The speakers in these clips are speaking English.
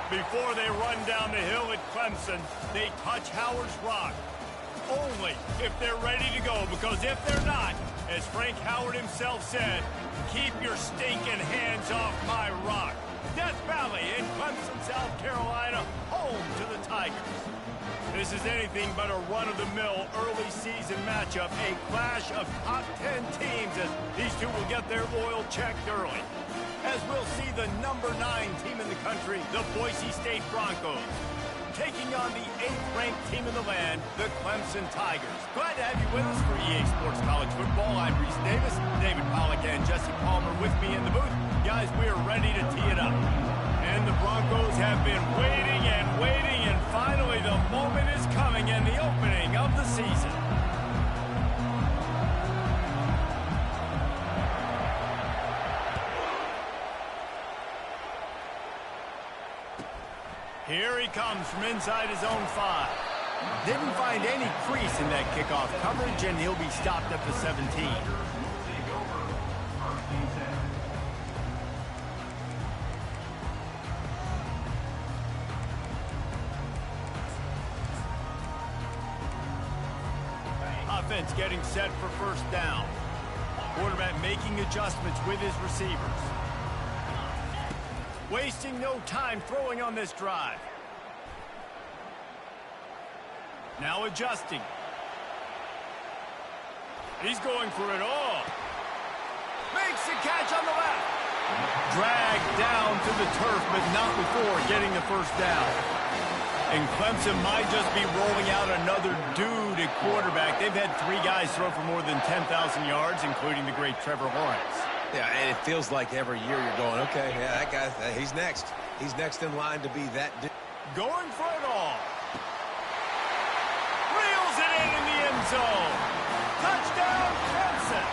Before they run down the hill at Clemson, they touch Howard's rock. Only if they're ready to go, because if they're not, as Frank Howard himself said, keep your stinking hands off my rock. Death Valley in Clemson, South Carolina, home to the Tigers. This is anything but a run-of-the-mill early season matchup, a clash of top 10 teams as these two will get their oil checked early. As we'll see the number 9 team in the country, the Boise State Broncos, taking on the 8th-ranked team in the land, the Clemson Tigers. Glad to have you with us for EA Sports College Football. I'm Reese Davis, David Pollack and Jesse Palmer with me in the booth. Guys, we are ready to tee it up. And the Broncos have been waiting, and finally the moment is coming in the opening of the season. Here he comes from inside his own 5. Didn't find any crease in that kickoff coverage, and he'll be stopped at the 17. Offense getting set for first down. Quarterback making adjustments with his receivers. Wasting no time throwing on this drive. Now adjusting. He's going for it all. Makes the catch on the left. Dragged down to the turf, but not before getting the first down. And Clemson might just be rolling out another dude at quarterback. They've had 3 guys throw for more than 10,000 yards, including the great Trevor Lawrence. Yeah, and it feels like every year you're going, okay, yeah, that guy, he's next. He's next in line to be that dude. Going for it all. Reels it in the end zone. Touchdown, Clemson.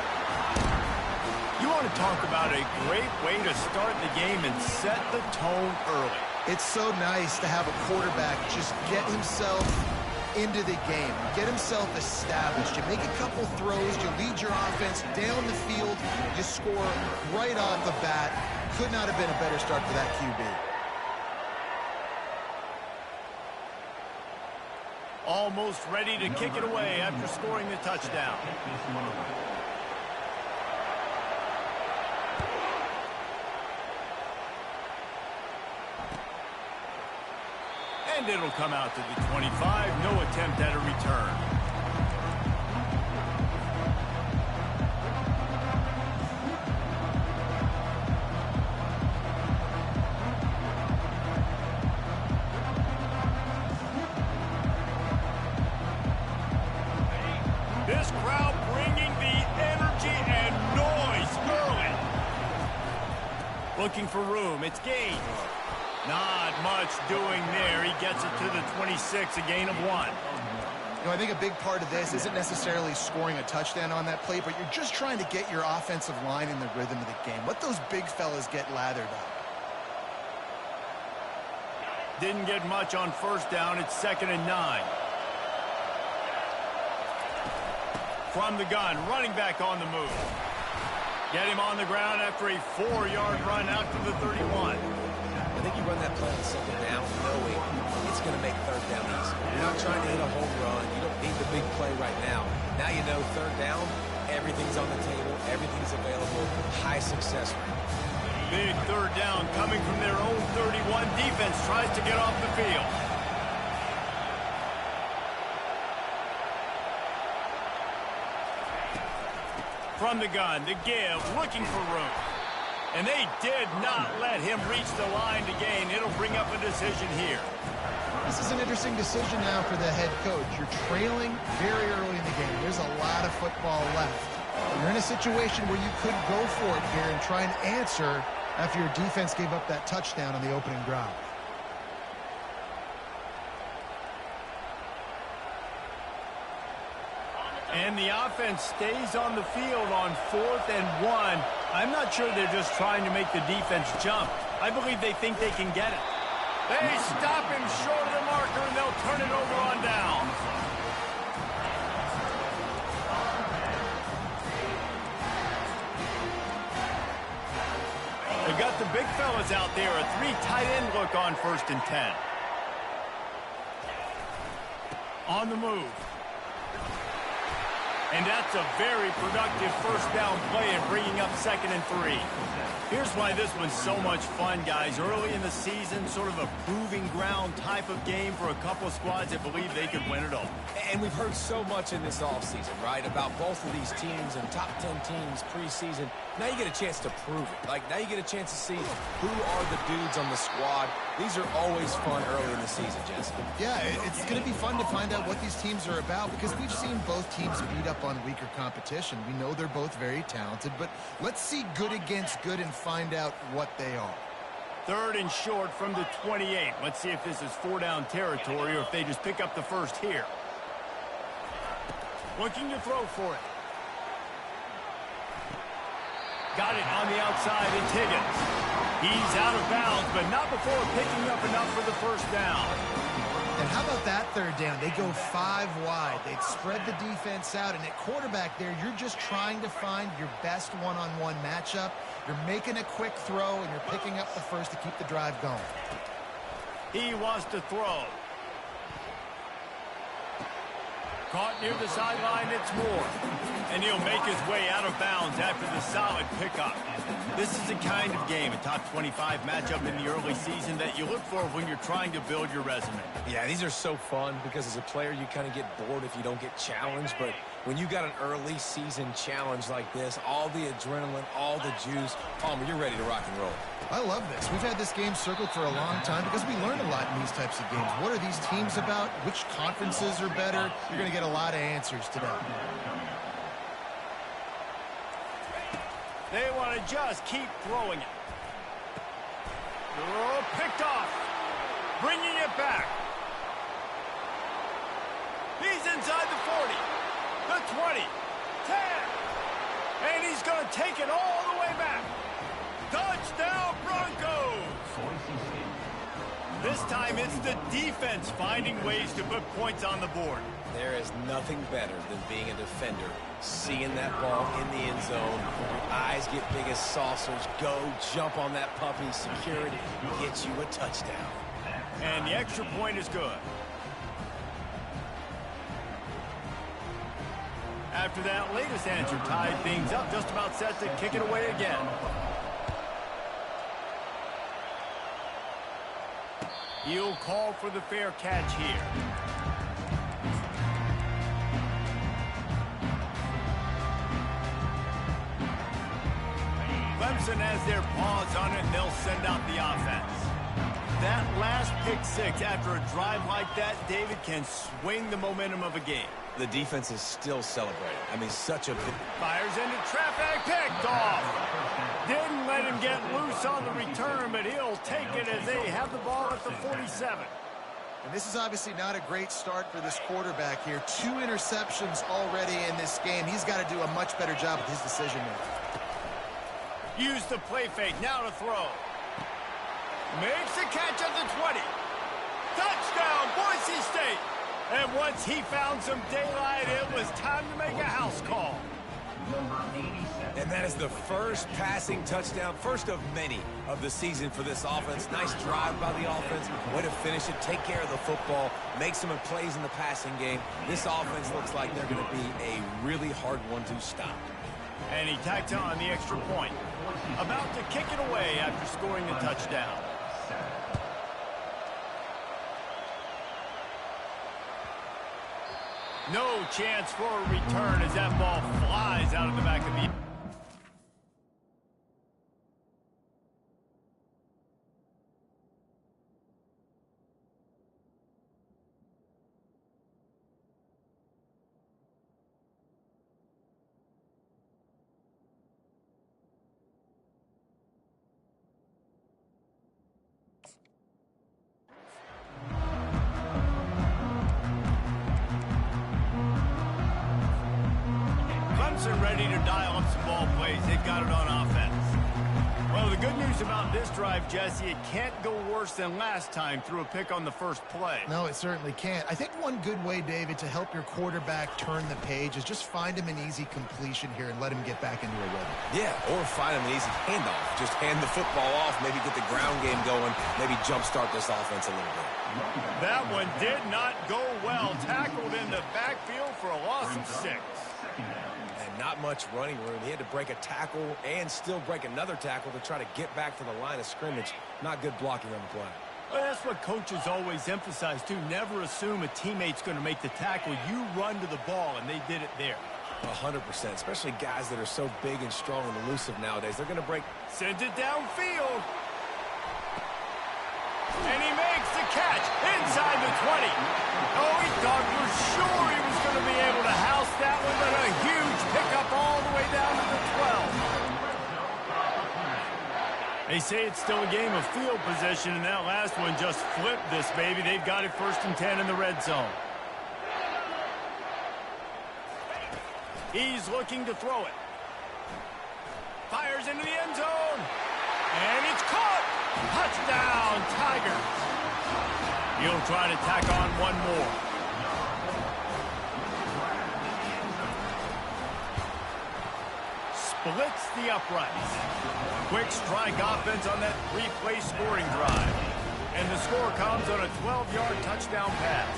You want to talk about a great way to start the game and set the tone early. It's so nice to have a quarterback just get himself into the game, get himself established. You make a couple throws, you lead your offense down the field, you score right off the bat. Could not have been a better start for that QB. Almost ready to kick it away after scoring the touchdown. And it'll come out to the 25. No attempt at a return. This crowd bringing the energy and noise early. Looking for room. It's Gage. Not much doing there. He gets it to the 26, a gain of 1. You know, I think a big part of this isn't necessarily scoring a touchdown on that play, but you're just trying to get your offensive line in the rhythm of the game. Let those big fellas get lathered up. Didn't get much on first down. It's 2nd and 9. From the gun, running back on the move. Get him on the ground after a 4-yard run out to the 31. I think you run that play on 2nd down knowing it's going to make 3rd down easy. You're not trying to hit a home run. You don't need the big play right now. Now you know 3rd down, everything's on the table, everything's available, high success rate. Big 3rd down coming from their own 31. Defense tries to get off the field. From the gun, the give, looking for room. And they did not let him reach the line to gain. It'll bring up a decision here. This is an interesting decision now for the head coach. You're trailing very early in the game. There's a lot of football left. You're in a situation where you could go for it here and try and answer after your defense gave up that touchdown on the opening drive. And the offense stays on the field on 4th and 1. I'm not sure they're just trying to make the defense jump. I believe they think they can get it. They stop him short of the marker, and they'll turn it over on down. They got got the big fellas out there. A 3 tight end look on 1st and 10. On the move. And that's a very productive 1st down play and bringing up 2nd and 3. Here's why this was so much fun, guys. Early in the season, sort of a proving ground type of game for a couple of squads that believe they could win it all. And we've heard so much in this offseason, right, about both of these teams and top 10 teams preseason. Now you get a chance to prove it. Like, now you get a chance to see who are the dudes on the squad. These are always fun early in the season, Jesse. Yeah, it's going to be fun to find out what these teams are about because we've seen both teams beat up on weaker competition. We know they're both very talented, but let's see good against good and find out what they are. 3rd and short from the 28. Let's see if this is 4-down territory or if they just pick up the 1st here. Looking to throw for it. Got it on the outside. It's Higgins. He's out of bounds, but not before picking up enough for the 1st down. And how about that 3rd down? They go 5 wide. They'd spread the defense out, and at quarterback there, you're just trying to find your best one-on-one matchup. You're making a quick throw, and you're picking up the 1st to keep the drive going. He wants to throw. Caught near the sideline, it's Moore. And he'll make his way out of bounds after the solid pickup. This is the kind of game, a top 25 matchup in the early season that you look for when you're trying to build your resume. Yeah, these are so fun because as a player, you kind of get bored if you don't get challenged. But when you got an early season challenge like this, all the adrenaline, all the juice, Palmer, you're ready to rock and roll. I love this. We've had this game circled for a long time because we learn a lot in these types of games. What are these teams about? Which conferences are better? You're going to get a lot of answers today. They want to just keep throwing it. Oh, picked off. Bringing it back. He's inside the 40, the 20, 10. And he's going to take it all the way back. Touchdown, Broncos! This time it's the defense finding ways to put points on the board. There is nothing better than being a defender, seeing that ball in the end zone, your eyes get big as saucers, go, jump on that puppy, secure it, get you a touchdown. And the extra point is good. After that latest answer tied things up, just about set to kick it away again. He'll call for the fair catch here. Clemson has their paws on it, and they'll send out the offense. That last pick six after a drive like that, David, can swing the momentum of a game. The defense is still celebrating. I mean, such a... Fires into traffic, picked off. Didn't let him get loose on the return, but he'll take it as they have the ball at the 47. And this is obviously not a great start for this quarterback here. 2 interceptions already in this game. He's got to do a much better job with his decision-making. Use the play fake, now to throw. Makes the catch at the 20. Touchdown, Boise State. And once he found some daylight, it was time to make a house call. And that is the first passing touchdown, first of many of the season for this offense. Nice drive by the offense. Way to finish it, take care of the football, make some plays in the passing game. This offense looks like they're going to be a really hard one to stop. And he tacked on the extra point. About to kick it away after scoring the touchdown. No chance for a return as that ball flies out of the back of the... Clemson ready to dial up some ball plays. They've got it on offense. Well, the good news about this drive, Jesse, it can't go worse than last time through a pick on the first play. No, it certainly can't. I think one good way, David, to help your quarterback turn the page is just find him an easy completion here and let him get back into a rhythm. Yeah, or find him an easy handoff. Just hand the football off, maybe get the ground game going, maybe jumpstart this offense a little bit. That one did not go well. Tackled in the backfield for a loss of 6. And not much running room. He had to break a tackle and still break another tackle to try to get back to the line of scrimmage. Not good blocking on the play. Well, that's what coaches always emphasize, too. Never assume a teammate's going to make the tackle. You run to the ball, and they did it there. 100%, especially guys that are so big and strong and elusive nowadays. They're going to break. Sends it downfield. And he makes the catch inside the 20. Oh, he thought for sure he was going to be able to house that one, but a huge pickup all the way down to the 12. They say it's still a game of field position, and that last one just flipped this baby. They've got it 1st and 10 in the red zone. He's looking to throw it. Fires into the end zone. And it's caught. Touchdown, Tigers. He'll try to tack on one more. Splits the uprights. Quick strike offense on that 3-play scoring drive. And the score comes on a 12-yard touchdown pass.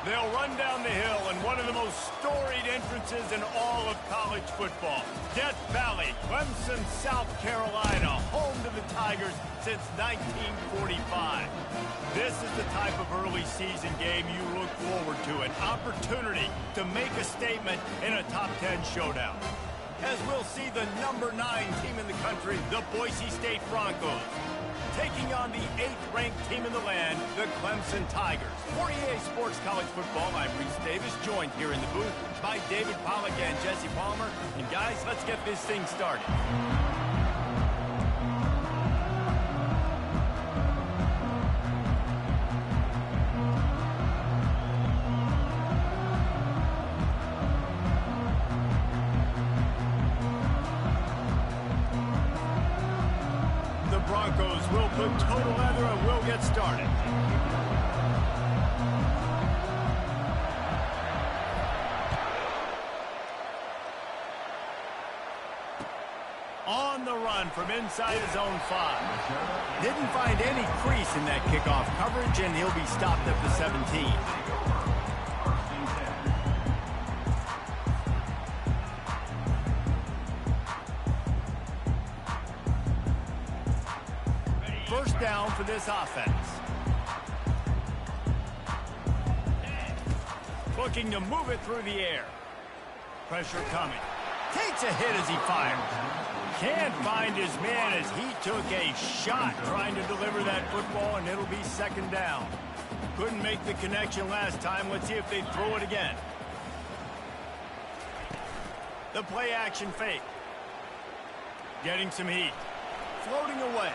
They'll run down the hill in one of the most storied entrances in all of college football. Death Valley, Clemson, South Carolina, home to the Tigers since 1945. This is the type of early season game you look forward to, an opportunity to make a statement in a top 10 showdown. As we'll see the number 9 team in the country, the Boise State Broncos, taking on the 8th-ranked team in the land, the Clemson Tigers. For EA Sports College Football, I'm Reese Davis, joined here in the booth by David Pollack and Jesse Palmer. And guys, let's get this thing started. coat of leather and we'll get started. On the run from inside his own 5. Didn't find any crease in that kickoff coverage, and he'll be stopped at the 17. First down for this offense. Looking to move it through the air. Pressure coming. Takes a hit as he fires. Can't find his man as he took a shot trying to deliver that football, and it'll be second down. Couldn't make the connection last time. Let's see if they throw it again. The play action fake. Getting some heat. Floating away.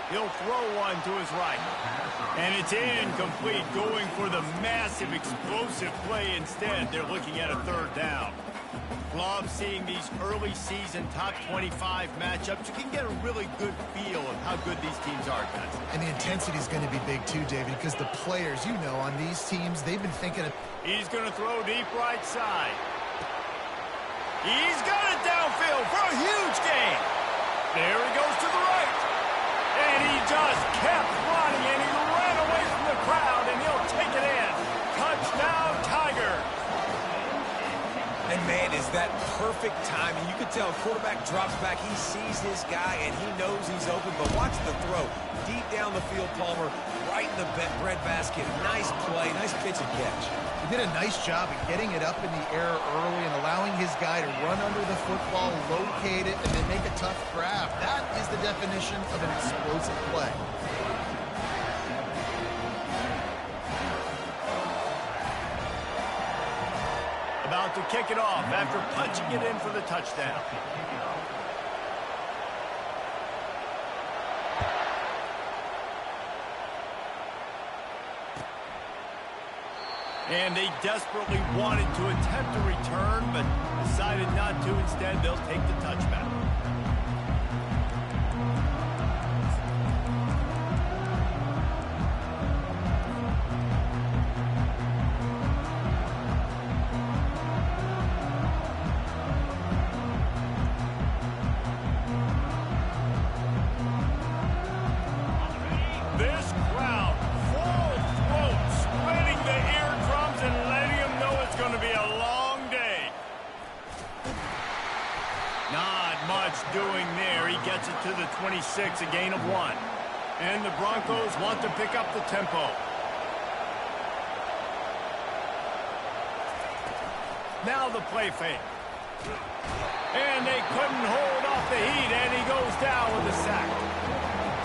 He'll throw one to his right. And it's incomplete, going for the massive explosive play instead. They're looking at a third down. Love seeing these early season top 25 matchups. You can get a really good feel of how good these teams are, guys. And the intensity is going to be big too, David, because the players, you know, on these teams, they've been thinking of... He's going to throw deep right side. He's got it downfield for a huge gain. There he goes to the right. And he just kept running, and he ran away from the crowd, and he'll take it in. Touchdown, Tiger. And, man, is that perfect timing. You could tell quarterback drops back. He sees his guy, and he knows he's open. But watch the throw. Deep down the field, Palmer, right in the breadbasket. Nice play, nice pitch and catch. He did a nice job of getting it up in the air early and allowing his guy to run under the football, locate it, and then make a tough grab. That is the definition of an explosive play. About to kick it off after punching it in for the touchdown. And they desperately wanted to attempt a return, but decided not to. Instead, they'll take the touchback. This crowd, full throat, splitting the eardrums and letting them know it's going to be a long day. Not much doing there. He gets it to the 26, a gain of 1. And the Broncos want to pick up the tempo. Now the play fake. And they couldn't hold off the heat, and he goes down with a sack.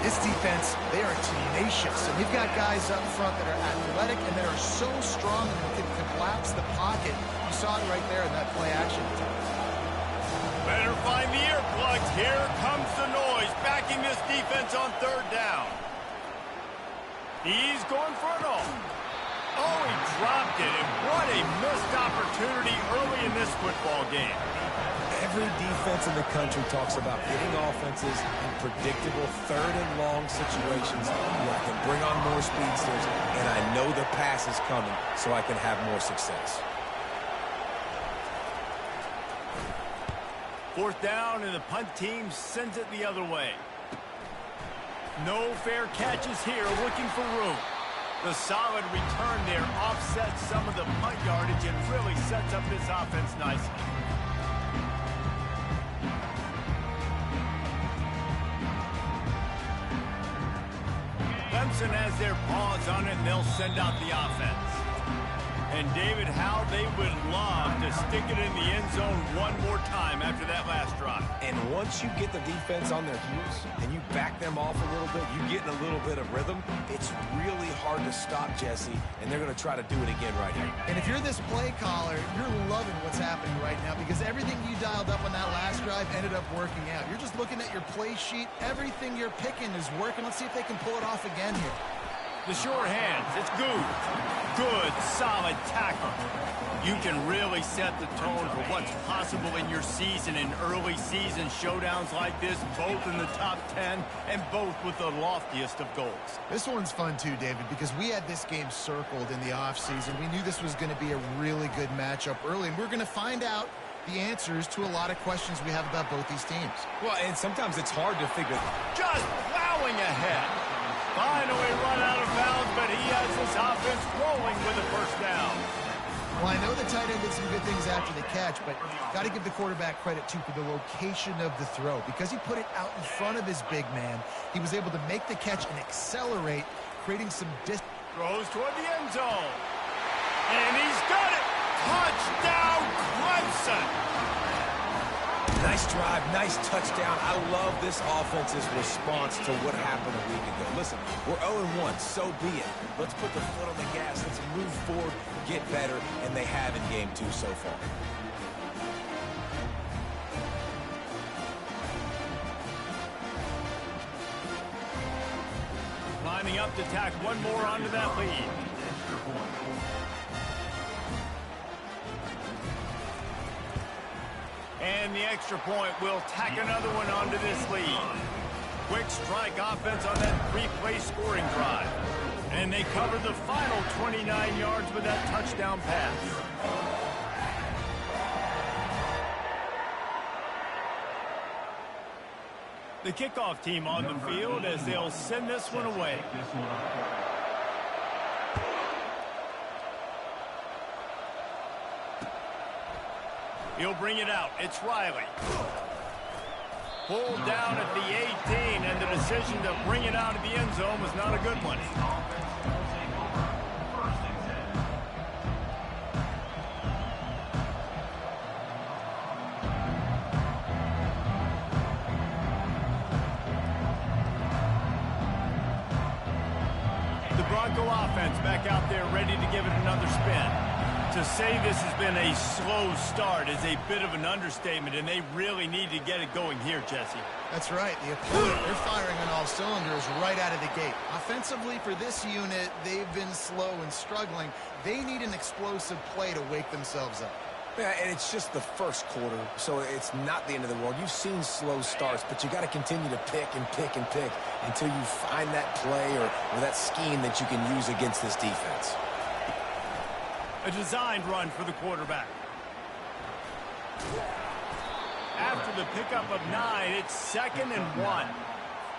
This defense, they are tenacious, and they've got guys up front that are athletic and that are so strong and can collapse the pocket. You saw it right there in that play action. Better find the earplugs. Here comes the noise, backing this defense on third down. He's going for it all. Oh, he dropped it, and what a missed opportunity early in this football game. Every defense in the country talks about getting offenses in predictable third and long situations where I can bring on more speedsters, and I know the pass is coming, so I can have more success. Fourth down, and the punt team sends it the other way. No fair catches here, looking for room. The solid return there offsets some of the punt yardage and really sets up this offense nicely. Clemson has their paws on it, and they'll send out the offense. And David, how they would love to stick it in the end zone one more time after that last drive. And once you get the defense on their heels and you back them off a little bit, you get in a little bit of rhythm, it's really hard to stop, Jesse, and they're going to try to do it again right here. And if you're this play caller, you're loving what's happening right now because everything you dialed up on that last drive ended up working out. You're just looking at your play sheet. Everything you're picking is working. Let's see if they can pull it off again here. The short hands, it's good. Good, solid tackle. You can really set the tone for what's possible in your season in early season showdowns like this, both in the top 10 and both with the loftiest of goals. This one's fun too, David, because we had this game circled in the offseason. We knew this was going to be a really good matchup early, and we're going to find out the answers to a lot of questions we have about both these teams. Well, and sometimes it's hard to figure. Just plowing ahead. Finally run out of bounds, but he has his offense rolling with a first down. Well, I know the tight end did some good things after the catch, but got to give the quarterback credit, too, for the location of the throw. Because he put it out in front of his big man, he was able to make the catch and accelerate, creating some distance. Throws toward the end zone. And he's got it. Touchdown, Clemson. Nice drive, nice touchdown. I love this offense's response to what happened a week ago. Listen, we're 0-1, so be it. Let's put the foot on the gas. Let's move forward, get better, and they have in game 2 so far. Lining up to tack one more onto that lead. And the extra point will tack another one onto this lead. Quick strike offense on that 3-play scoring drive. And they cover the final 29 yards with that touchdown pass. The kickoff team on the field as they'll send this one away. He'll bring it out. It's Riley. Pulled down at the 18, and the decision to bring it out of the end zone was not a good one. The Bronco offense back out there ready to give it another spin. To say this has been a slow start is a bit of an understatement, and they really need to get it going here, Jesse. That's right. The opponent, they're firing on all cylinders right out of the gate. Offensively, for this unit, they've been slow and struggling. They need an explosive play to wake themselves up. Yeah, and it's just the first quarter, so it's not the end of the world. You've seen slow starts, but you got to continue to pick and pick and pick until you find that play or that scheme that you can use against this defense. A designed run for the quarterback. After the pickup of 9, it's 2nd and 1.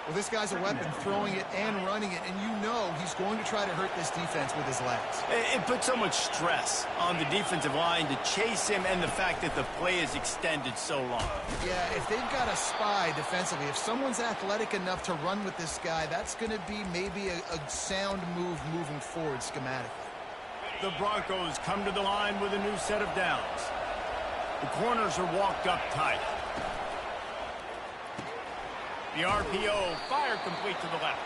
Well, this guy's a weapon, throwing it and running it, and you know he's going to try to hurt this defense with his legs. It puts so much stress on the defensive line to chase him and the fact that the play is extended so long. Yeah, if they've got a spy defensively, if someone's athletic enough to run with this guy, that's going to be maybe a sound move moving forward schematically. The Broncos come to the line with a new set of downs. The corners are walked up tight. The RPO, fire complete to the left.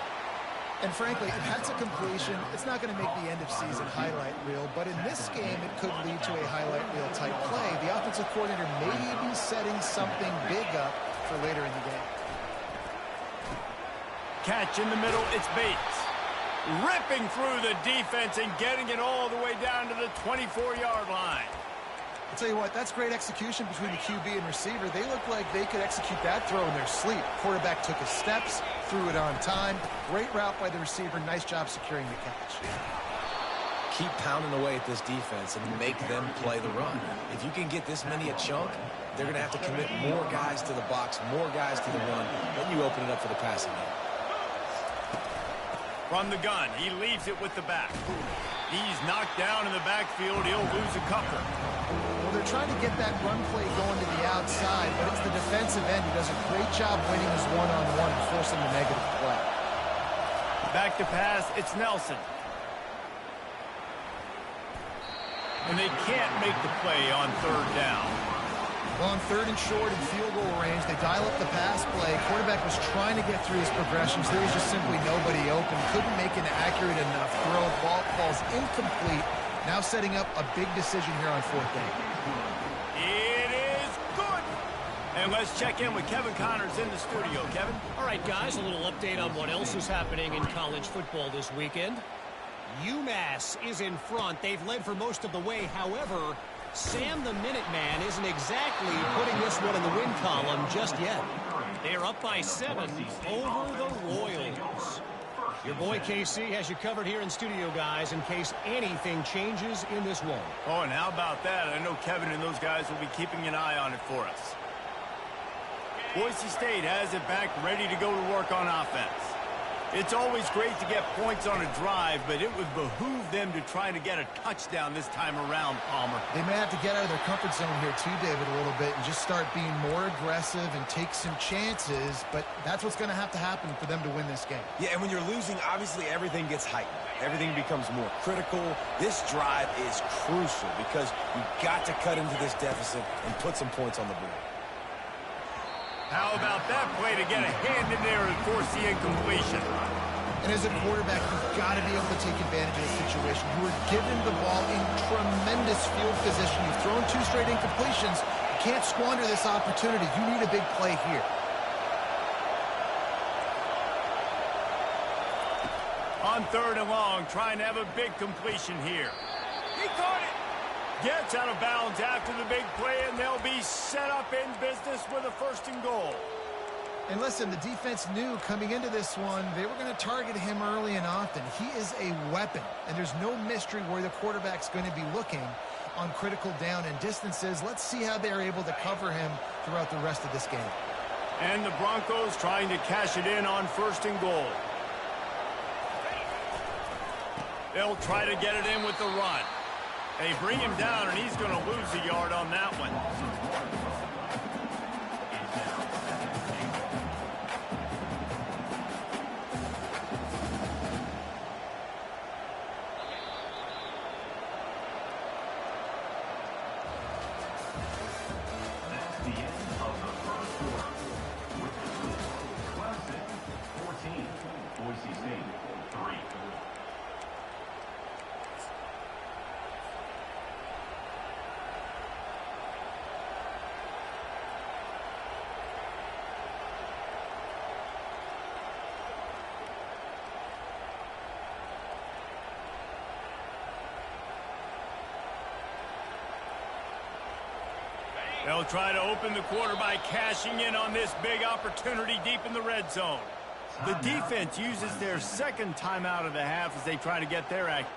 And frankly, if that's a completion, it's not going to make the end of season highlight reel, but in this game, it could lead to a highlight reel type play. The offensive coordinator may be setting something big up for later in the game. Catch in the middle, it's Bates. Ripping through the defense and getting it all the way down to the 24-yard line. I'll tell you what, that's great execution between the QB and receiver. They look like they could execute that throw in their sleep. Quarterback took his steps, threw it on time. Great route by the receiver. Nice job securing the catch. Keep pounding away at this defense and make them play the run. If you can get this many a chunk, they're going to have to commit more guys to the box, more guys to the run. Then you open it up for the passing game. From the gun, he leaves it with the back. He's knocked down in the backfield. He'll lose a couple. Well, they're trying to get that run play going to the outside, but it's the defensive end who does a great job winning his one-on-one and forcing the negative play. Back to pass, it's Nelson. And they can't make the play on 3rd down. Well, on 3rd and short and field goal range, they dial up the pass play. Quarterback was trying to get through his progressions. There was just simply nobody open. Couldn't make an accurate enough throw. Ball falls incomplete. Now setting up a big decision here on 4th down. It is good. And let's check in with Kevin Connors in the studio. Kevin? All right, guys, a little update on what else is happening in college football this weekend. UMass is in front. They've led for most of the way. However, Sam the Minuteman isn't exactly putting this one in the win column just yet. They are up by 7 over the Royals. Your boy KC has you covered here in studio, guys, in case anything changes in this one. Oh, and how about that? I know Kevin and those guys will be keeping an eye on it for us. Boise State has it back, ready to go to work on offense. It's always great to get points on a drive, but it would behoove them to try to get a touchdown this time around, Palmer. They may have to get out of their comfort zone here too, David, a little bit and just start being more aggressive and take some chances, but that's what's going to have to happen for them to win this game. Yeah, and when you're losing, obviously everything gets heightened. Everything becomes more critical. This drive is crucial because you've got to cut into this deficit and put some points on the board. How about that play to get a hand in there and force the incompletion? And as a quarterback, you've got to be able to take advantage of the situation. You were given the ball in tremendous field position. You've thrown 2 straight incompletions. You can't squander this opportunity. You need a big play here. On 3rd and long, trying to have a big completion here. He caught it. Gets out of bounds after the big play, and they'll be set up in business with a 1st and goal. And listen, the defense knew coming into this one, they were going to target him early and often. He is a weapon, and there's no mystery where the quarterback's going to be looking on critical down and distances. Let's see how they're able to cover him throughout the rest of this game. And the Broncos trying to cash it in on 1st and goal. They'll try to get it in with the run. They bring him down, and he's going to lose a yard on that one. That's the end of the first quarter. With the score, Clemson 14, Boise State 3. They'll try to open the quarter by cashing in on this big opportunity deep in the red zone. The defense uses their 2nd timeout of the half as they try to get their act.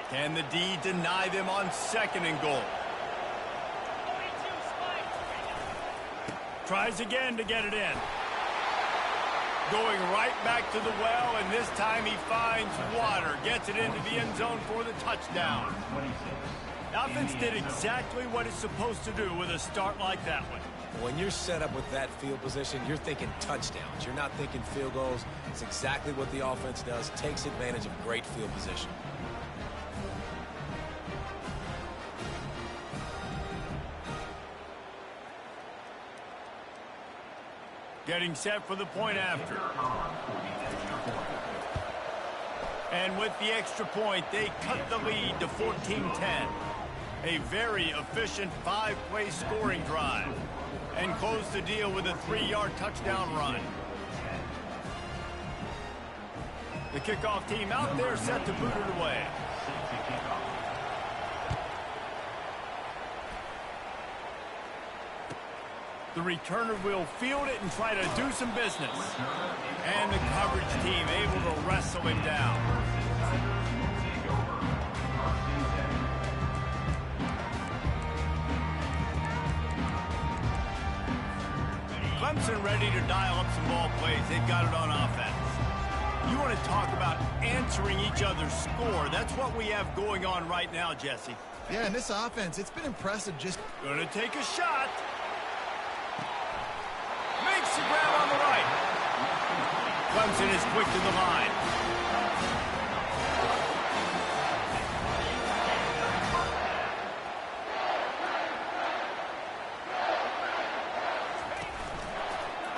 Can the D deny them on 2nd and goal? Tries again to get it in. Going right back to the well, and this time he finds water. Gets it into the end zone for the touchdown. The offense did exactly what it's supposed to do with a start like that one. When you're set up with that field position, you're thinking touchdowns. You're not thinking field goals. It's exactly what the offense does. Takes advantage of great field position. Getting set for the point after. And with the extra point, they cut the lead to 14-10. A very efficient 5-play scoring drive. And close the deal with a 3-yard touchdown run. The kickoff team out there set to boot it away. The returner will field it and try to do some business. And the coverage team able to wrestle him down. Clemson ready to dial up some ball plays. They've got it on offense. You want to talk about answering each other's score. That's what we have going on right now, Jesse. Yeah, and this offense, it's been impressive. Just gonna take a shot. Clemson is quick to the line.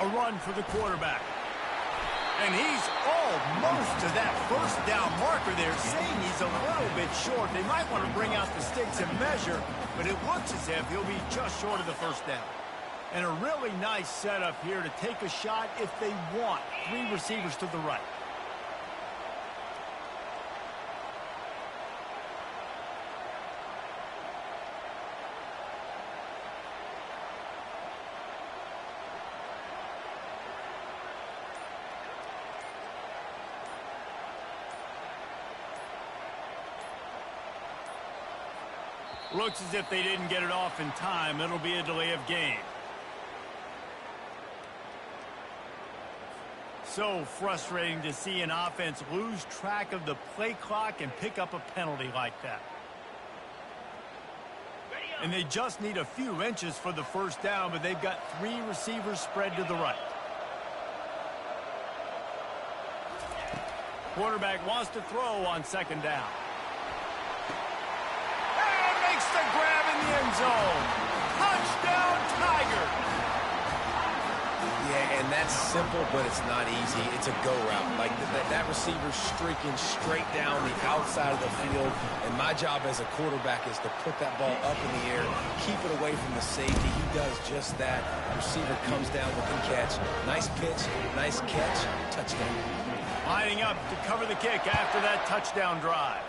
A run for the quarterback. And he's almost to that first down marker there, saying he's a little bit short. They might want to bring out the sticks and measure, but it looks as if he'll be just short of the first down. And a really nice setup here to take a shot if they want. 3 receivers to the right. Looks as if they didn't get it off in time. It'll be a delay of game. So frustrating to see an offense lose track of the play clock and pick up a penalty like that. And they just need a few inches for the first down, but they've got 3 receivers spread to the right. Quarterback wants to throw on second down. The grab in the end zone. Touchdown, Tiger. Yeah, and that's simple, but it's not easy. It's a go route. Like that receiver's streaking straight down the outside of the field, and my job as a quarterback is to put that ball up in the air, keep it away from the safety. He does just that. The receiver comes down with the catch. Nice pitch, nice catch, touchdown. Lining up to cover the kick after that touchdown drive.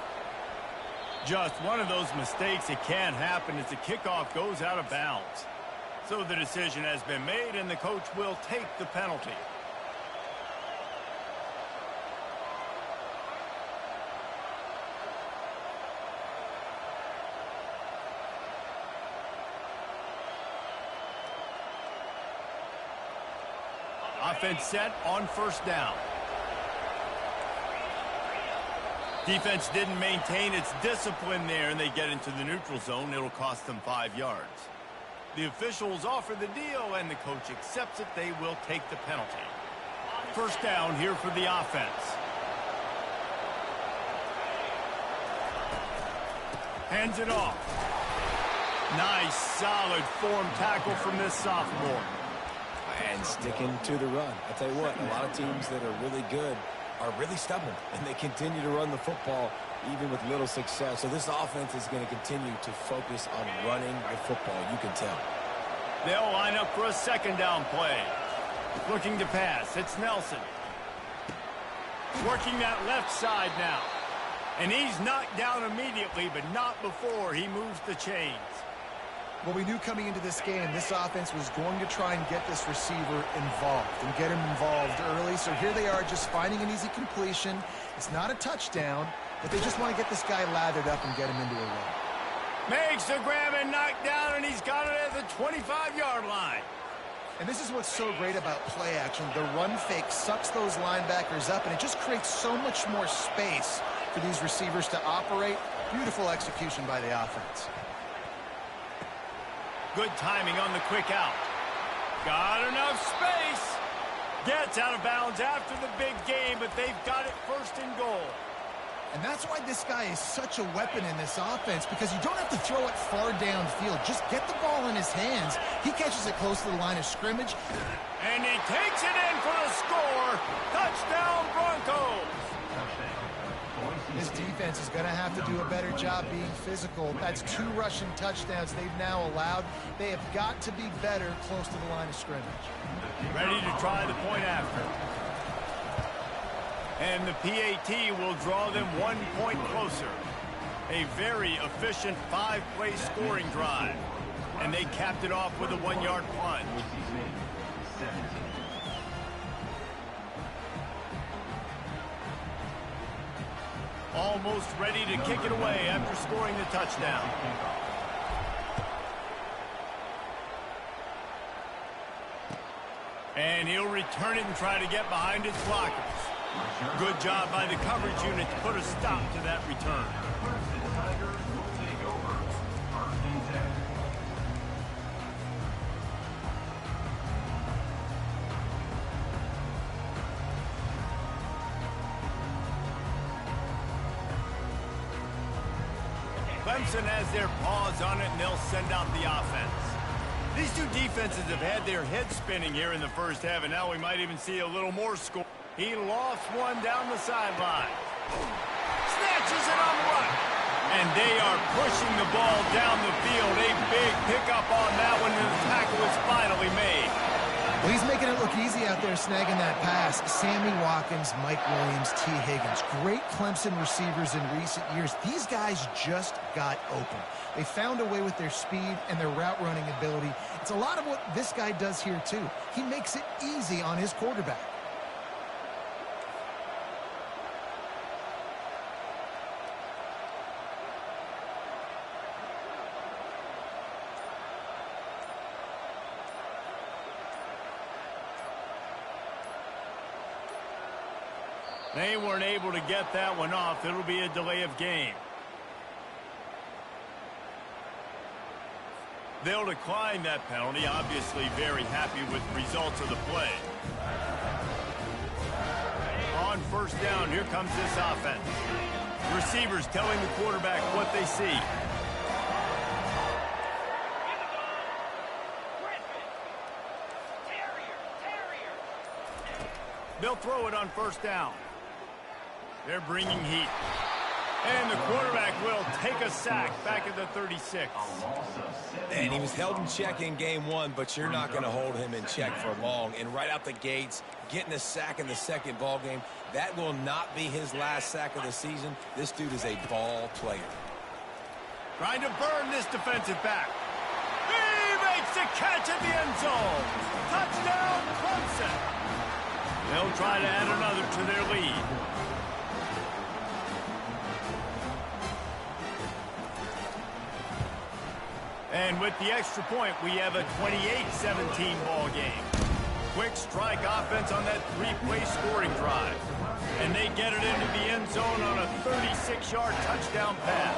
Just one of those mistakes that can happen as the kickoff goes out of bounds. So the decision has been made, and the coach will take the penalty. Offense set on first down. Defense didn't maintain its discipline there, and they get into the neutral zone. It'll cost them 5 yards. The officials offer the deal, and the coach accepts it. They will take the penalty. First down here for the offense. Hands it off. Nice, solid form tackle from this sophomore. And sticking to the run. I'll tell you what, a lot of teams that are really good are really stubborn, and they continue to run the football even with little success. So this offense is going to continue to focus on running the football. You can tell. They'll line up for a second down play. Looking to pass. It's Nelson. Working that left side now. And he's knocked down immediately, but not before he moves the chains. Well, we knew coming into this game, this offense was going to try and get this receiver involved and get him involved early. So here they are just finding an easy completion. It's not a touchdown, but they just want to get this guy lathered up and get him into a run. Makes the grab and knock down, and he's got it at the 25-yard line. And this is what's so great about play action. The run fake sucks those linebackers up, and it just creates so much more space for these receivers to operate. Beautiful execution by the offense. Good timing on the quick out. Got enough space. Gets out of bounds after the big game, but they've got it first and goal. And that's why this guy is such a weapon in this offense, because you don't have to throw it far downfield. Just get the ball in his hands. He catches it close to the line of scrimmage. And he takes it in for the score. Touchdown, Broncos. This defense is going to have to do a better job being physical. That's 2 rushing touchdowns they've now allowed. They have got to be better close to the line of scrimmage. Ready to try the point after. And the PAT will draw them 1 point closer. A very efficient 5-play scoring drive. And they capped it off with a 1-yard punt. Almost ready to kick it away after scoring the touchdown. And he'll return it and try to get behind his blockers. Good job by the coverage unit to put a stop to that return. Clemson has their paws on it, and they'll send out the offense. These two defenses have had their heads spinning here in the first half, and now we might even see a little more score. He lost one down the sideline. Snatches it on the run. And they are pushing the ball down the field. A big pickup on that one, and the tackle is finally made. Well, he's making it look easy out there snagging that pass. Sammy Watkins, Mike Williams, T. Higgins. Great Clemson receivers in recent years. These guys just got open. They found a way with their speed and their route running ability. It's a lot of what this guy does here, too. He makes it easy on his quarterback. They weren't able to get that one off. It'll be a delay of game. They'll decline that penalty. Obviously very happy with the results of the play. On first down, here comes this offense. Receivers telling the quarterback what they see. They'll throw it on first down. They're bringing heat. And the quarterback will take a sack back at the 36. And he was held in check in game one, but you're not going to hold him in check for long. And right out the gates, getting a sack in the second ball game, that will not be his last sack of the season. This dude is a ball player. Trying to burn this defensive back. He makes the catch at the end zone. Touchdown, Clemson. They'll try to add another to their lead. And with the extra point, we have a 28-17 ball game. Quick strike offense on that three-play scoring drive. And they get it into the end zone on a 36-yard touchdown pass.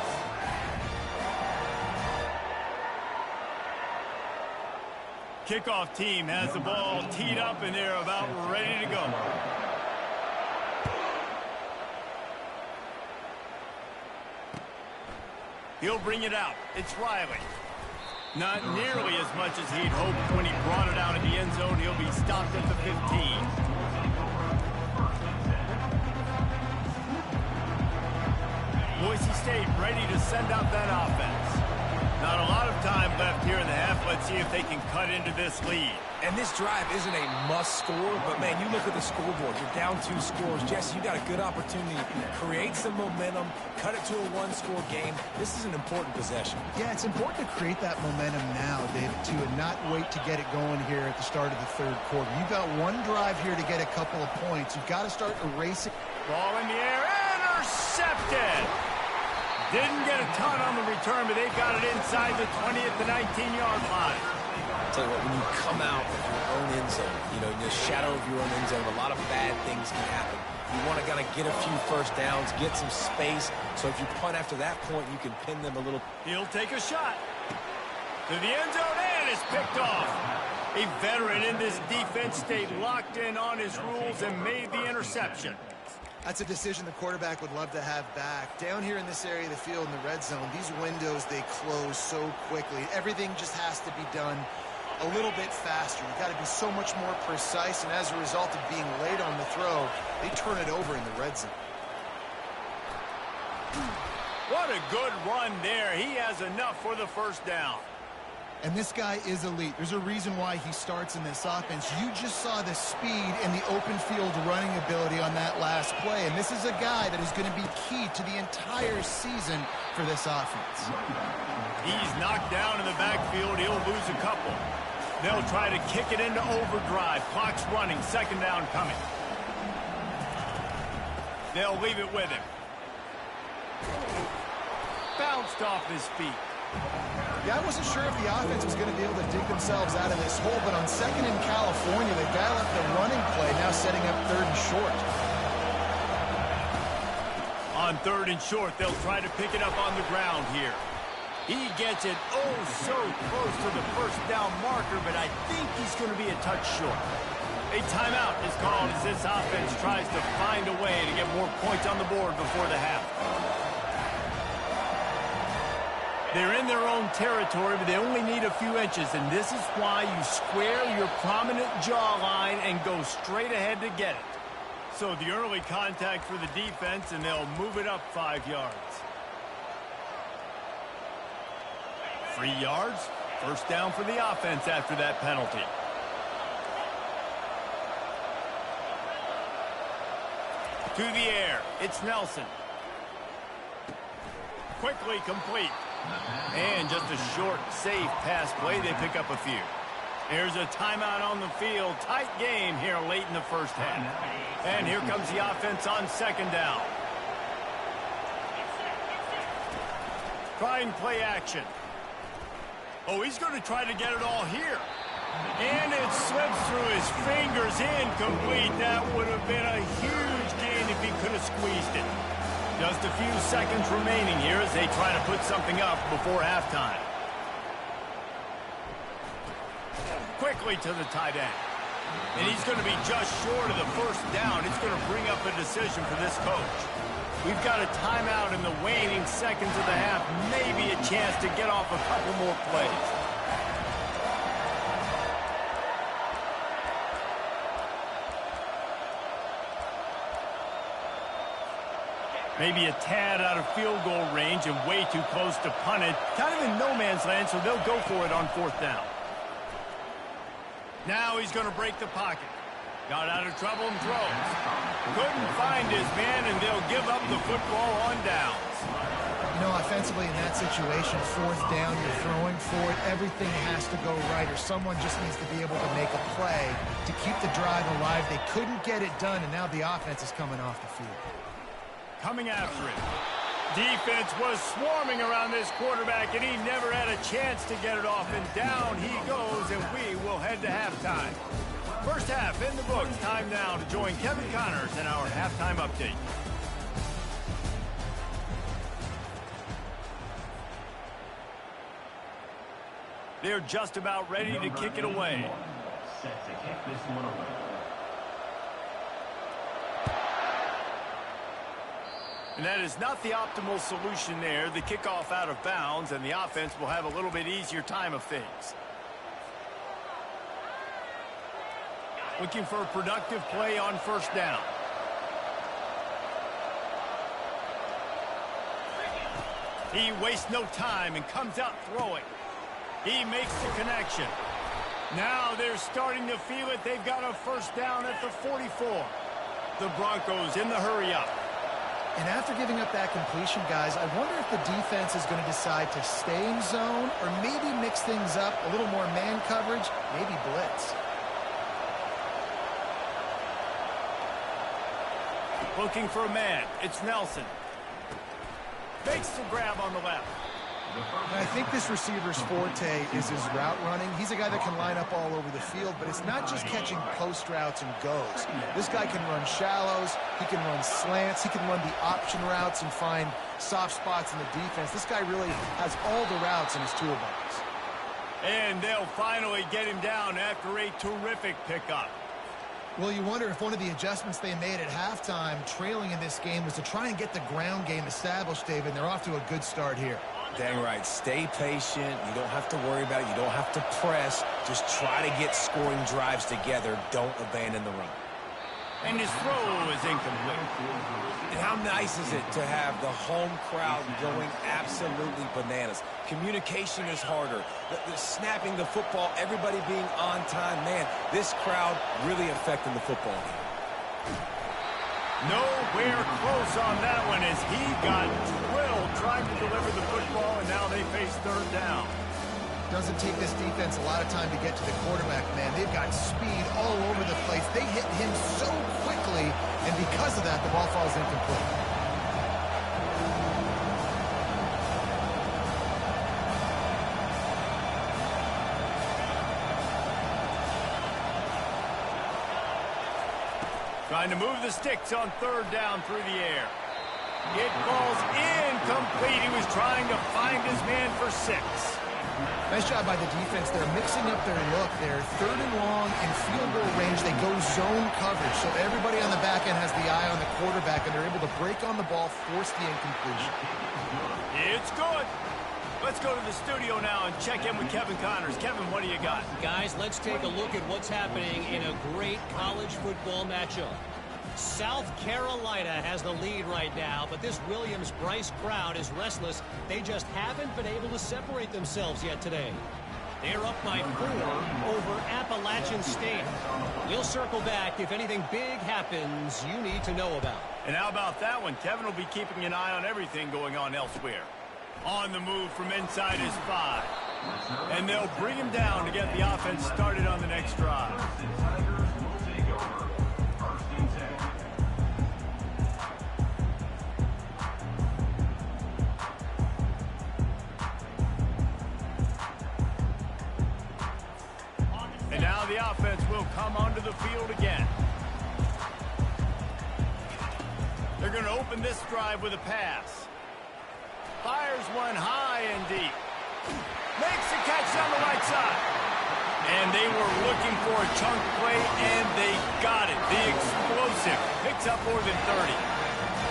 Kickoff team has the ball teed up, and they're about ready to go. He'll bring it out. It's Riley. Not nearly as much as he'd hoped when he brought it out in the end zone. He'll be stopped at the 15. Boise State ready to send out that offense. Not a lot of time left here in the half. Let's see if they can cut into this lead. And this drive isn't a must score, but, man, you look at the scoreboard. You're down 2 scores. Jesse, you got a good opportunity to create some momentum, cut it to a one-score game. This is an important possession. Yeah, it's important to create that momentum now, David, too, and not wait to get it going here at the start of the third quarter. You've got one drive here to get a couple of points. You've got to start erasing. Ball in the air, intercepted. Didn't get a ton on the return, but they've got it inside the 20 at the 19-yard line. I'll tell you what, when you come out of your own end zone, you know, in the shadow of your own end zone, a lot of bad things can happen. You want to kind of get a few first downs, get some space, so if you punt after that point, you can pin them a little. He'll take a shot. To the end zone, and it's picked off. A veteran in this defense stayed locked in on his rules and made the interception. That's a decision the quarterback would love to have back. Down here in this area of the field in the red zone, these windows, they close so quickly. Everything just has to be done a little bit faster. You've got to be so much more precise, and as a result of being late on the throw, they turn it over in the red zone. What a good run there. He has enough for the first down. And this guy is elite. There's a reason why he starts in this offense. You just saw the speed and the open field running ability on that last play. And this is a guy that is going to be key to the entire season for this offense. He's knocked down in the backfield. He'll lose a couple. They'll try to kick it into overdrive. Clock's running. Second down coming. They'll leave it with him. Bounced off his feet. Yeah, I wasn't sure if the offense was going to be able to dig themselves out of this hole, but on second in California, they dial up the running play, now setting up third and short. On third and short, they'll try to pick it up on the ground here. He gets it oh so close to the first down marker, but I think he's going to be a touch short. A timeout is called as this offense tries to find a way to get more points on the board before the half. They're in their own territory, but they only need a few inches, and this is why you square your prominent jawline and go straight ahead to get it. So the early contact for the defense, and they'll move it up 5 yards. 3 yards, first down for the offense after that penalty. To the air, it's Nelson. Quickly complete. And just a short, safe pass play. They pick up a few. Here's a timeout on the field. Tight game here late in the first half. And here comes the offense on second down. Trying play action. Oh, he's going to try to get it all here. And it slips through his fingers, incomplete. That would have been a huge gain if he could have squeezed it. Just a few seconds remaining here as they try to put something up before halftime. Quickly to the tight end. And he's going to be just short of the first down. It's going to bring up a decision for this coach. We've got a timeout in the waning seconds of the half. Maybe a chance to get off a couple more plays. Maybe a tad out of field goal range and way too close to punt it. Kind of in no man's land, so they'll go for it on fourth down. Now he's going to break the pocket. Got out of trouble and throws. Couldn't find his man, and they'll give up the football on downs. You know, offensively in that situation, fourth down, you're throwing for it. Everything has to go right, or someone just needs to be able to make a play to keep the drive alive. They couldn't get it done, and now the offense is coming off the field. Coming after it. Defense was swarming around this quarterback, and he never had a chance to get it off. And down he goes, and we will head to halftime. First half in the books. Time now to join Kevin Connors in our halftime update. They're just about ready to kick it away. Set to kick this one away. And that is not the optimal solution there. The kickoff out of bounds, and the offense will have a little bit easier time of things. Looking for a productive play on first down. He wastes no time and comes out throwing. He makes the connection. Now they're starting to feel it. They've got a first down at the 44. The Broncos in the hurry-up. And after giving up that completion, guys, I wonder if the defense is going to decide to stay in zone or maybe mix things up, a little more man coverage, maybe blitz. Looking for a man. It's Nelson. Makes the grab on the left. And I think this receiver's forte is his route running. He's a guy that can line up all over the field, but it's not just catching post routes and goes. This guy can run shallows, he can run slants, he can run the option routes and find soft spots in the defense. This guy really has all the routes in his toolbox. And they'll finally get him down after a terrific pickup. Well, you wonder if one of the adjustments they made at halftime, trailing in this game, was to try and get the ground game established, David, and they're off to a good start here. Dang right. Stay patient. You don't have to worry about it. You don't have to press. Just try to get scoring drives together. Don't abandon the run. And his throw is incomplete. And how nice is it to have the home crowd going absolutely bananas? Communication is harder. The snapping the football, everybody being on time. Man, this crowd really affecting the football game. Nowhere close on that one as he got drilled trying to deliver the football, and now they face third down. Doesn't take this defense a lot of time to get to the quarterback, man. They've got speed all over the place. They hit him so quickly, and because of that, the ball falls incomplete. Trying to move the sticks on third down through the air. It falls incomplete. He was trying to find his man for 6. Nice job by the defense. They're mixing up their look. They're third and long in field goal range. They go zone coverage. So everybody on the back end has the eye on the quarterback, and they're able to break on the ball, force the incompletion. It's good. Let's go to the studio now and check in with Kevin Connors. Kevin, what do you got? Guys, let's take a look at what's happening in a great college football matchup. South Carolina has the lead right now, but this Williams-Brice crowd is restless. They just haven't been able to separate themselves yet today. They're up by 4 over Appalachian State. We'll circle back if anything big happens you need to know about. And how about that one? Kevin will be keeping an eye on everything going on elsewhere. On the move from inside his 5. And they'll bring him down to get the offense started on the next drive. And now the offense will come onto the field again. They're going to open this drive with a pass. Fires one high and deep. Makes the catch on the right side. And they were looking for a chunk play, and they got it. The explosive picks up more than 30.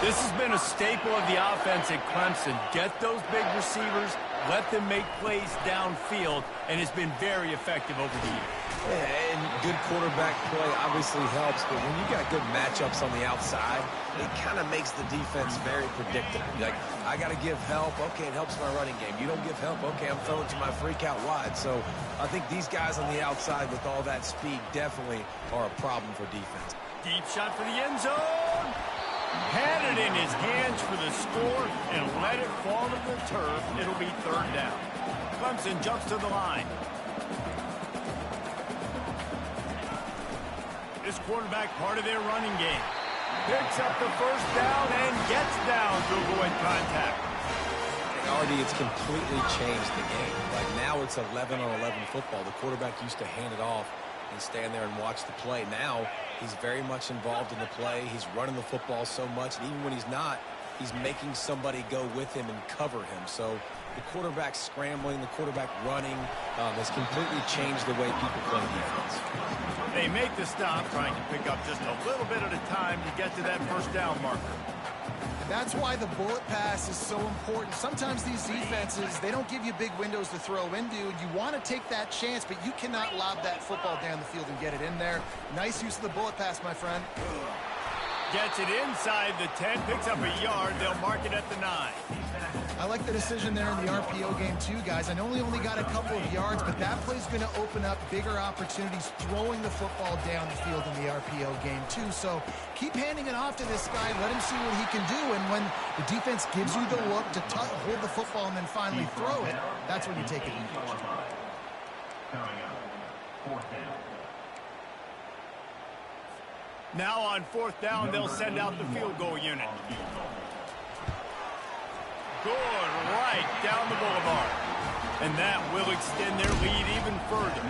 This has been a staple of the offense at Clemson. Get those big receivers, let them make plays downfield, and it's been very effective over the years. Yeah, and good quarterback play obviously helps, but when you got good matchups on the outside, it kind of makes the defense very predictable. Like, I got to give help. Okay, it helps my running game. You don't give help. Okay, I'm throwing to my freak out wide. So I think these guys on the outside with all that speed definitely are a problem for defense. Deep shot for the end zone. Had it in his hands for the score and let it fall to the turf. It'll be 3rd down. Clemson jumps to the line. This quarterback part of their running game. Picks up the 1st down and gets down to avoid contact. Already, it's completely changed the game. Like, now it's 11 on 11 football. The quarterback used to hand it off and stand there and watch the play. Now he's very much involved in the play. He's running the football so much, and even when he's not, he's making somebody go with him and cover him. So the quarterback scrambling, the quarterback running has completely changed the way people play defense. They make the stop, trying to pick up just a little bit at a time to get to that 1st down marker. That's why the bullet pass is so important. Sometimes these defenses, they don't give you big windows to throw into. You want to take that chance, but you cannot lob that football down the field and get it in there. Nice use of the bullet pass, my friend. Gets it inside the 10, picks up a yard. They'll mark it at the 9. I like the decision there in the RPO game too, guys. I know he only got a couple of yards, but that play's going to open up bigger opportunities throwing the football down the field in the RPO game too. So keep handing it off to this guy. Let him see what he can do. And when the defense gives you the look to hold the football and then finally throw it, that's when you take advantage. Coming up, 4th down. Now on 4th down, they'll send out the field goal unit. Good, right down the boulevard. And that will extend their lead even further.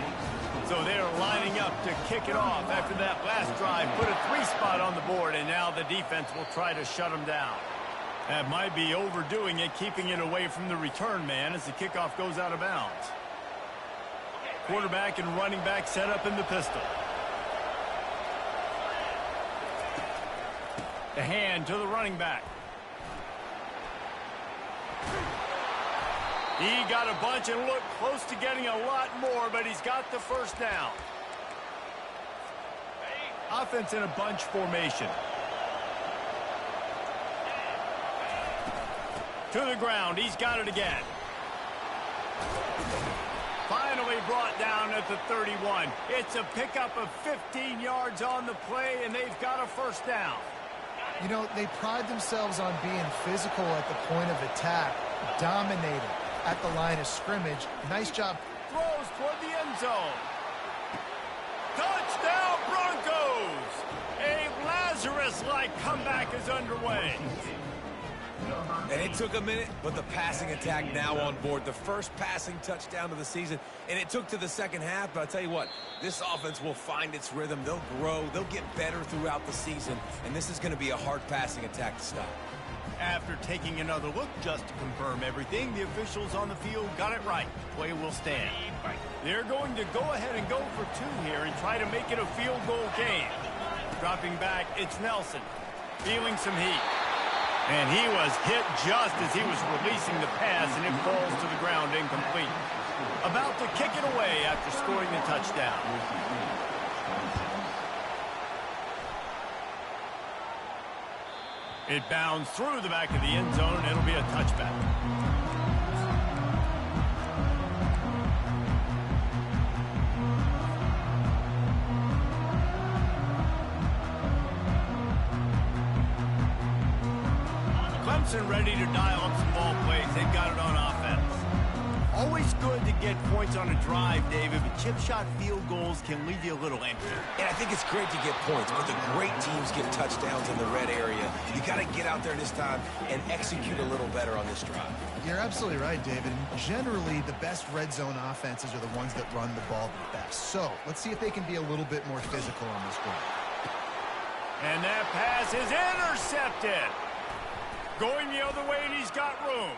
So they're lining up to kick it off after that last drive. Put a 3 spot on the board, and now the defense will try to shut them down. That might be overdoing it, keeping it away from the return man as the kickoff goes out of bounds. Quarterback and running back set up in the pistol. The hand to the running back. He got a bunch and looked close to getting a lot more, but he's got the 1st down. Offense in a bunch formation. To the ground. He's got it again. Finally brought down at the 31. It's a pickup of 15 yards on the play, and they've got a 1st down. You know, they pride themselves on being physical at the point of attack, dominating at the line of scrimmage. Nice job. Throws toward the end zone. Touchdown Broncos! A Lazarus-like comeback is underway. And it took a minute, but the passing attack now on board. The first passing touchdown of the season, and it took to the 2nd half. But I'll tell you what, this offense will find its rhythm. They'll grow. They'll get better throughout the season, and this is going to be a hard passing attack to stop. After taking another look just to confirm everything, the officials on the field got it right. Play will stand. They're going to go ahead and go for 2 here and try to make it a field goal game. Dropping back, it's Nelson. Feeling some heat. And he was hit just as he was releasing the pass, and it falls to the ground incomplete. About to kick it away after scoring the touchdown. It bounds through the back of the end zone, and it'll be a touchback. Clemson ready to dial up some ball plays. They've got it on offense. Always good to get points on a drive, David, but chip shot field goals can leave you a little empty. And I think it's great to get points, but the great teams get touchdowns in the red area. You got to get out there this time and execute a little better on this drive. You're absolutely right, David. Generally, the best red zone offenses are the ones that run the ball the best. So let's see if they can be a little bit more physical on this one. And that pass is intercepted. Going the other way, and he's got room.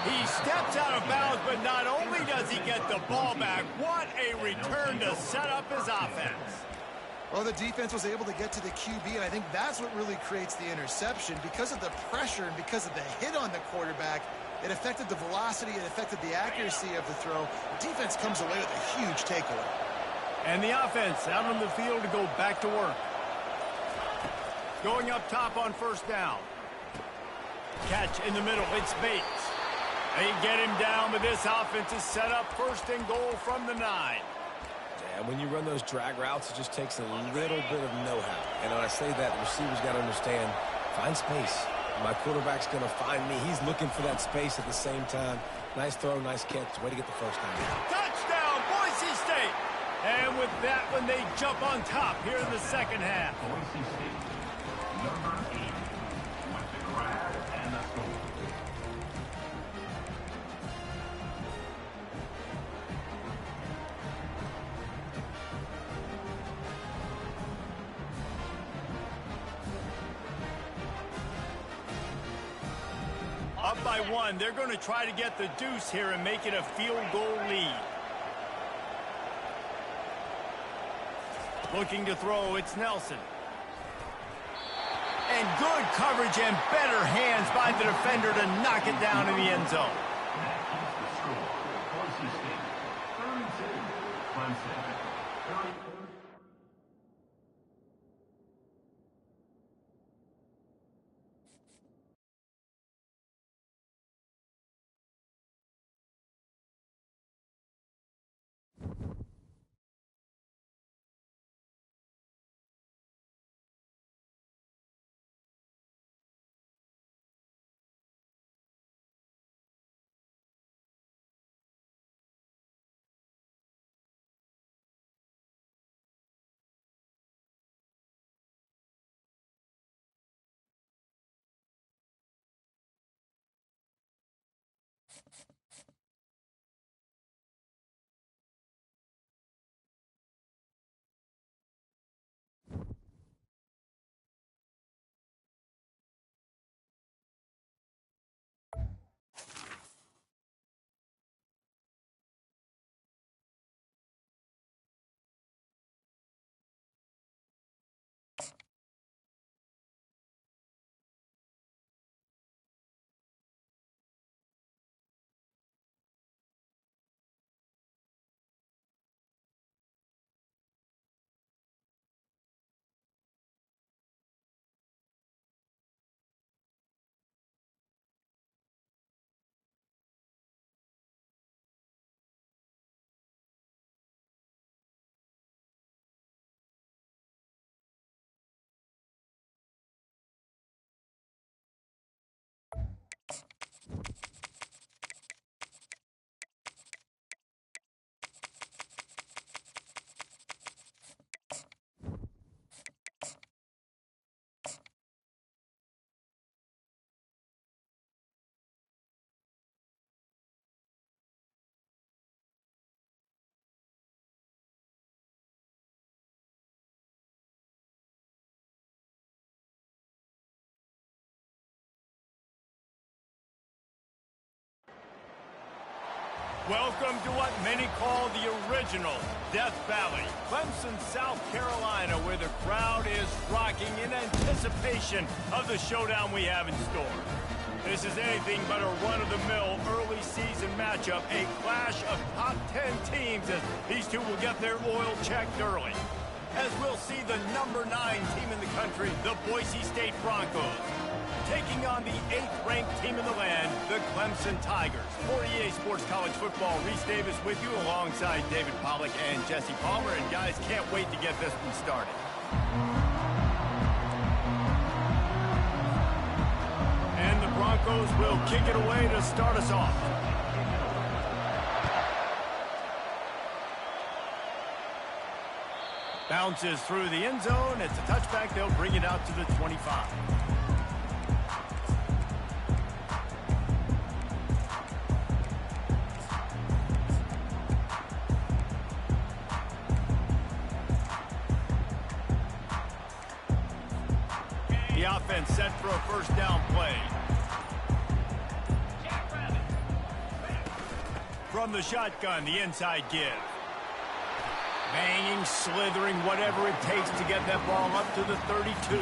He steps out of bounds, but not only does he get the ball back, what a return to set up his offense. Well, the defense was able to get to the QB, and I think that's what really creates the interception. Because of the pressure and because of the hit on the quarterback, it affected the velocity, it affected the accuracy of the throw. The defense comes away with a huge takeaway. And the offense out on the field to go back to work. Going up top on first down. Catch in the middle, it's Bates. They get him down, but this offense is set up first and goal from the 9. And when you run those drag routes, it just takes a little bit of know-how. And when I say that, the receiver's got to understand, find space. My quarterback's going to find me. He's looking for that space at the same time. Nice throw, nice catch. Way to get the first down. Touchdown, Boise State! And with that one, they jump on top here in the second half. Boise State, number 8, with the grab and the score. Up by 1, they're going to try to get the deuce here and make it a field goal lead. Looking to throw, it's Nelson. And good coverage and better hands by the defender to knock it down in the end zone. That is the score. Boise State, 32, Clemson, 30. Welcome to what many call the original Death Valley, Clemson, South Carolina, where the crowd is rocking in anticipation of the showdown we have in store. This is anything but a run-of-the-mill early season matchup, a clash of top 10 teams as these two will get their oil checked early. As we'll see the number 9 team in the country, the Boise State Broncos, taking on the 8th-ranked team in the land, the Clemson Tigers. For EA Sports College Football, Reese Davis with you alongside David Pollack and Jesse Palmer. And guys, can't wait to get this one started. And the Broncos will kick it away to start us off. Bounces through the end zone. It's a touchback. They'll bring it out to the 25. The offense set for a first down play. From the shotgun, the inside give. Banging, slithering, whatever it takes to get that ball up to the 32.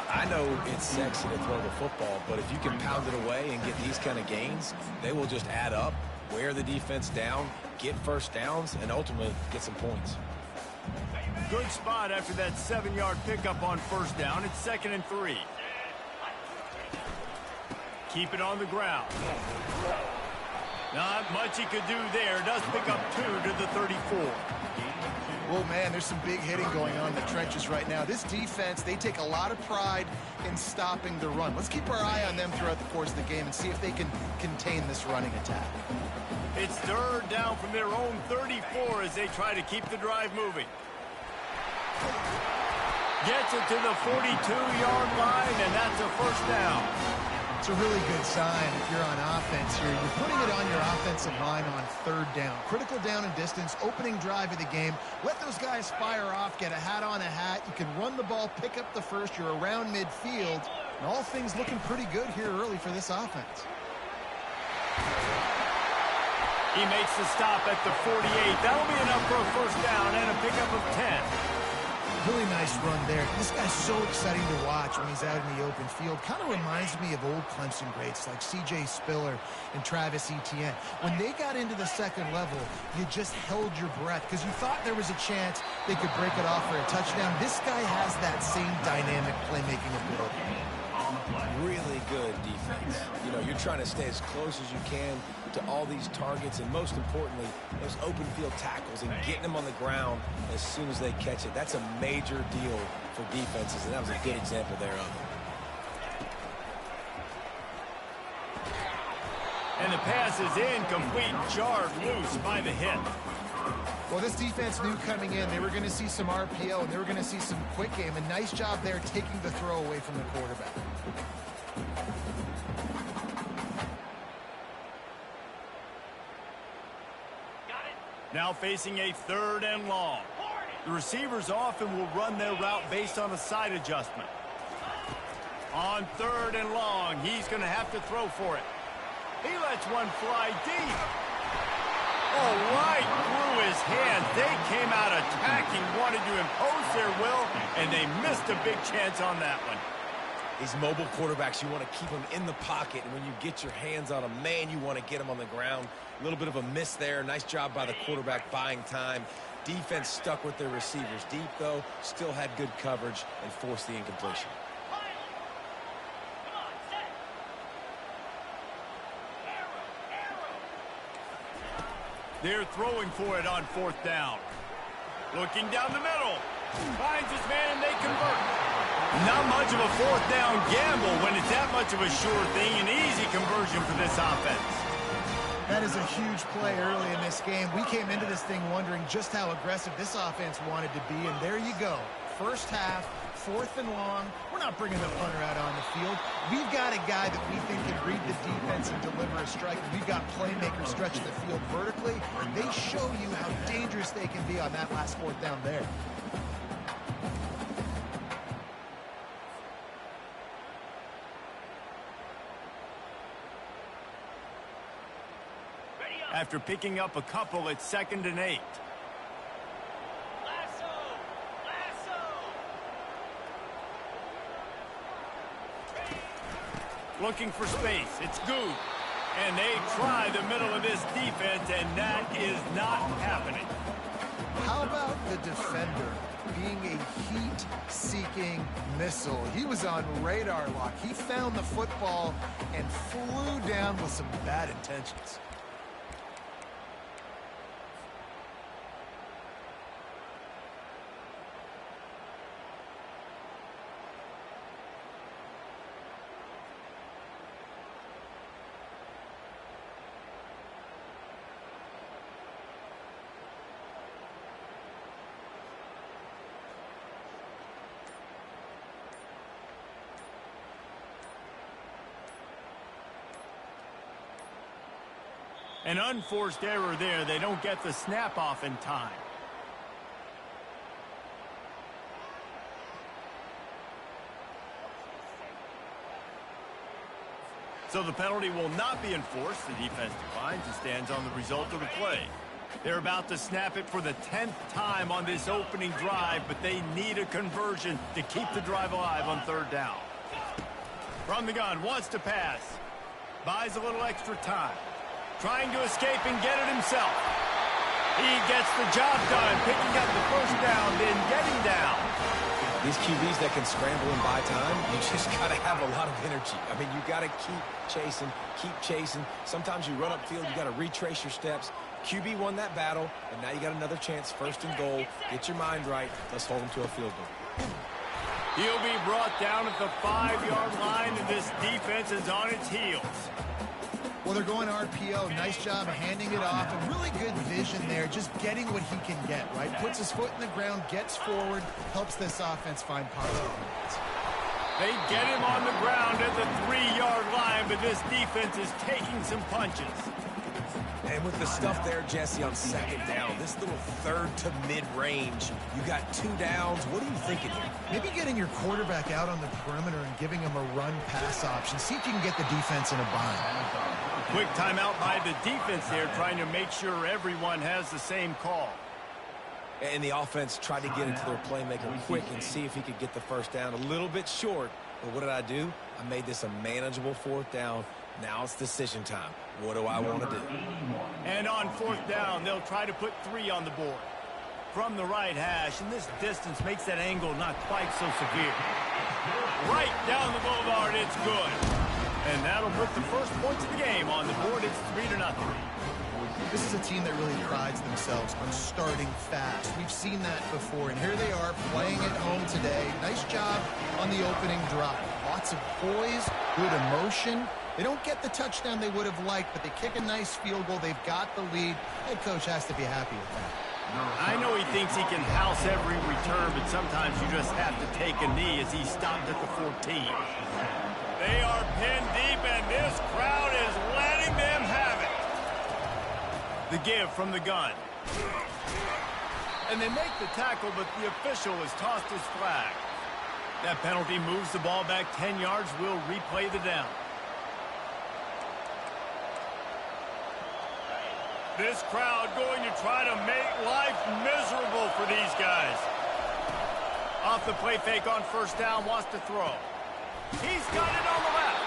I know it's sexy to throw the football, but if you can pound it away and get these kind of gains, they will just add up, wear the defense down, get first downs, and ultimately get some points. Good spot after that 7-yard pickup on first down. It's 2nd and 3. Keep it on the ground. Not much he could do there. Does pick up 2 to the 34. Well, man, there's some big hitting going on in the trenches right now. This defense, they take a lot of pride in stopping the run. Let's keep our eye on them throughout the course of the game and see if they can contain this running attack. It's 3rd down from their own 34 as they try to keep the drive moving. Gets it to the 42-yard line, and that's a first down. It's a really good sign if you're on offense here. You're putting it on your offensive line on 3rd down. Critical down and distance, opening drive of the game. Let those guys fire off, get a hat on a hat. You can run the ball, pick up the first. You're around midfield. And all things looking pretty good here early for this offense. He makes the stop at the 48. That'll be enough for a first down and a pickup of 10. Really nice run there. This guy's so exciting to watch when he's out in the open field. Kind of reminds me of old Clemson greats like C.J. Spiller and Travis Etienne. When they got into the second level, you just held your breath because you thought there was a chance they could break it off for a touchdown. This guy has that same dynamic playmaking ability. Really good defense. You know, you're trying to stay as close as you can to all these targets, and most importantly, those open field tackles and getting them on the ground as soon as they catch it. That's a major deal for defenses, and that was a good example there of it. And the pass is incomplete, jarred loose by the hit. Well, this defense knew coming in they were going to see some RPO and they were going to see some quick game. A nice job there taking the throw away from the quarterback. Now facing a 3rd and long. The receivers often will run their route based on a side adjustment. On 3rd and long, he's going to have to throw for it. He lets one fly deep. Oh, right through his hands. They came out attacking, wanted to impose their will, and they missed a big chance on that one. These mobile quarterbacks, you want to keep them in the pocket, and when you get your hands on them, man, you want to get them on the ground. A little bit of a miss there. Nice job by the quarterback buying time. Defense stuck with their receivers deep, though, still had good coverage and forced the incompletion. They're throwing for it on 4th down. Looking down the middle. Finds his man, and they convert. Not much of a 4th down gamble when it's that much of a sure thing. An easy conversion for this offense. That is a huge play early in this game. We came into this thing wondering just how aggressive this offense wanted to be, and there you go. First half, 4th and long. We're not bringing the punter out on the field. We've got a guy that we think can read the defense and deliver a strike. We've got playmakers stretching the field vertically. They show you how dangerous they can be on that last 4th down there. Ready after picking up a couple at 2nd and 8. Looking for space. It's Good. And they try the middle of this defense, and that is not happening. How about the defender being a heat-seeking missile? He was on radar lock. He found the football and flew down with some bad intentions. An unforced error there. They don't get the snap off in time. So the penalty will not be enforced. The defense declines and stands on the result of the play. They're about to snap it for the 10th time on this opening drive, but they need a conversion to keep the drive alive on 3rd down. From the gun, wants to pass. Buys a little extra time. Trying to escape and get it himself. He gets the job done, picking up the 1st down, then getting down. These QBs that can scramble and buy time, you just got to have a lot of energy. I mean, you got to keep chasing. Sometimes you run upfield, you got to retrace your steps. QB won that battle, and now you got another chance, 1st and goal. Get your mind right. Let's hold him to a field goal. He'll be brought down at the 5-yard line, and this defense is on its heels. Well, they're going RPO. Nice job handing it off. A really good vision there, just getting what he can get, right? Puts his foot in the ground, gets forward, helps this offense find positive points. They get him on the ground at the 3-yard line, but this defense is taking some punches. And with the stuff there, Jesse, on 2nd down, this little 3rd to mid-range, you got 2 downs. What are you thinking here? Maybe getting your quarterback out on the perimeter and giving him a run-pass option. See if you can get the defense in a bind. Quick timeout by the defense there, trying to make sure everyone has the same call. And the offense tried to get it to their playmaker quick and see if he could get the 1st down. A little bit short, but what did I do? I made this a manageable 4th down. Now it's decision time. What do I want to do? And on 4th down, they'll try to put 3 on the board. From the right hash, and this distance makes that angle not quite so severe. Right down the boulevard, it's good. And that'll put the first points of the game on the board. It's 3-0. This is a team that really prides themselves on starting fast. We've seen that before, and here they are playing at home today. Nice job on the opening drive. Lots of poise, good emotion. They don't get the touchdown they would have liked, but they kick a nice field goal. They've got the lead. Head coach has to be happy with that. I know he thinks he can house every return, but sometimes you just have to take a knee as he stopped at the 14. They are pinned deep, and this crowd is letting them have it. The give from the gun. And they make the tackle, but the official has tossed his flag. That penalty moves the ball back 10 yards. We'll replay the down. This crowd going to try to make life miserable for these guys. Off the play fake on 1st down, wants to throw. He's got it on the left.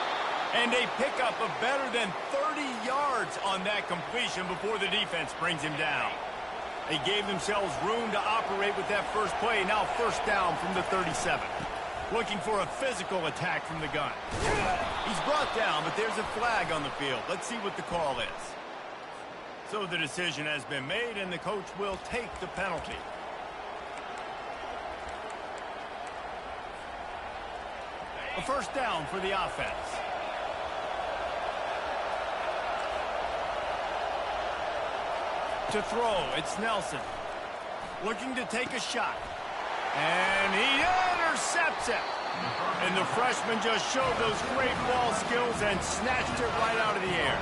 And they pick up a better than 30 yards on that completion before the defense brings him down. They gave themselves room to operate with that first play. Now 1st down from the 37. Looking for a physical attack from the gun. He's brought down, but there's a flag on the field. Let's see what the call is. So the decision has been made, and the coach will take the penalty. A 1st down for the offense. To throw, it's Nelson. Looking to take a shot. And he intercepts it. And the freshman just showed those great ball skills and snatched it right out of the air.